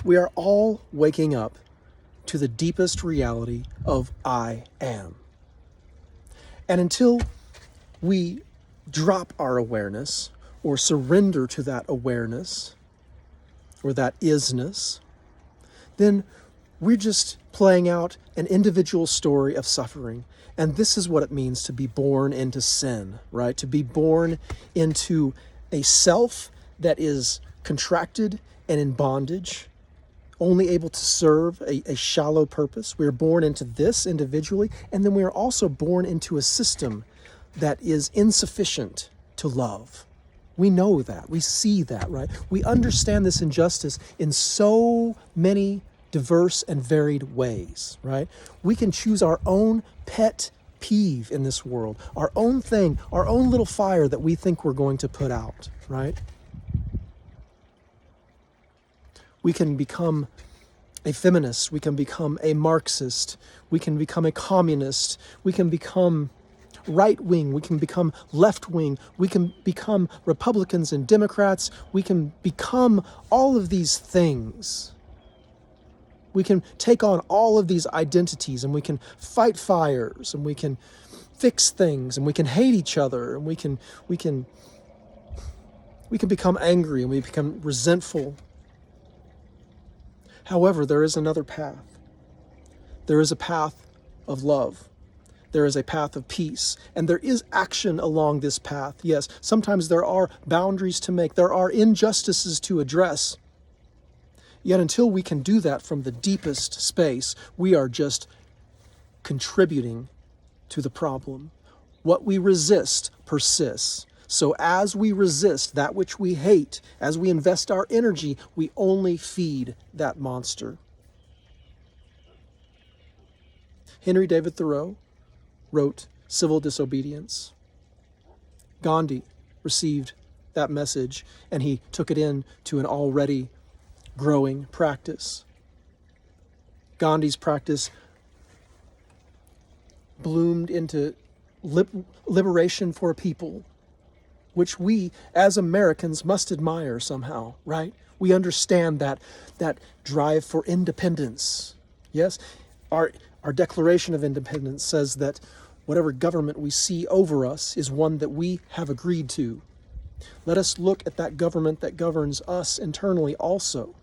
We are all waking up to the deepest reality of I am. And until we drop our awareness or surrender to that awareness or that isness, then we're just playing out an individual story of suffering. And this is what it means to be born into sin, right? To be born into a self that is contracted and in bondage, only able to serve a shallow purpose. We're born into this individually, and then we are also born into a system that is insufficient to love. We know that. We see that, right? We understand this injustice in so many diverse and varied ways, right? We can choose our own pet peeve in this world, our own thing, our own little fire that we think we're going to put out, right? We can become a feminist, we can become a Marxist, we can become a communist, we can become right-wing, we can become left-wing, we can become Republicans and Democrats, we can become all of these things. We can take on all of these identities, and we can fight fires, and we can fix things, and we can hate each other, and we can become angry, and we become resentful. However, there is another path. There is a path of love. There is a path of peace, and there is action along this path. Yes, sometimes there are boundaries to make. There are injustices to address. Yet until we can do that from the deepest space, we are just contributing to the problem. What we resist persists. So as we resist that which we hate, as we invest our energy, we only feed that monster. Henry David Thoreau wrote Civil Disobedience. Gandhi received that message, and he took it in to an already growing practice. Gandhi's practice bloomed into liberation for a people, which we as Americans must admire somehow, right? We understand that drive for independence. Yes, our Declaration of Independence says that whatever government we see over us is one that we have agreed to. Let us look at that government that governs us internally also.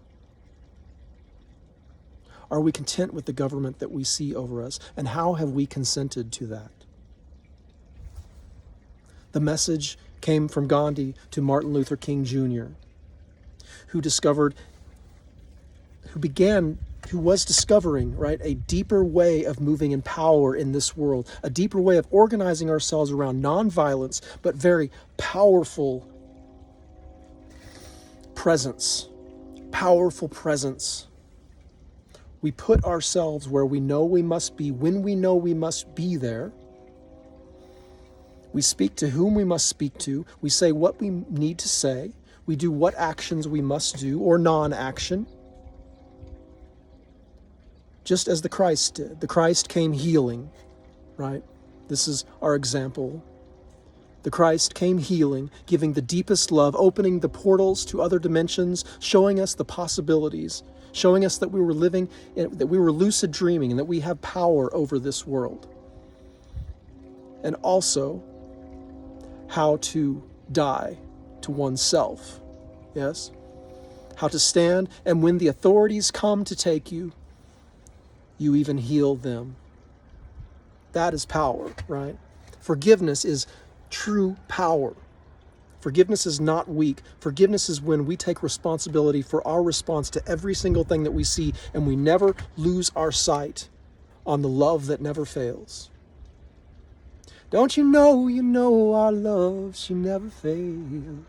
Are we content with the government that we see over us? And how have we consented to that? The message came from Gandhi to Martin Luther King Jr., who was discovering, right, a deeper way of moving in power in this world, a deeper way of organizing ourselves around nonviolence, but very powerful presence. Powerful presence. We put ourselves where we know we must be, when we know we must be there. We speak to whom we must speak to. We say what we need to say. We do what actions we must do, or non-action. Just as the Christ did. The Christ came healing, right? This is our example. The Christ came healing, giving the deepest love, opening the portals to other dimensions, showing us the possibilities, showing us that we were living, that we were lucid dreaming, and that we have power over this world. And also how to die to oneself, yes? How to stand, and when the authorities come to take you, you even heal them. That is power, right? Forgiveness is true power. Forgiveness is not weak. Forgiveness is when we take responsibility for our response to every single thing that we see, and we never lose our sight on the love that never fails. Don't you know our love, she never fails.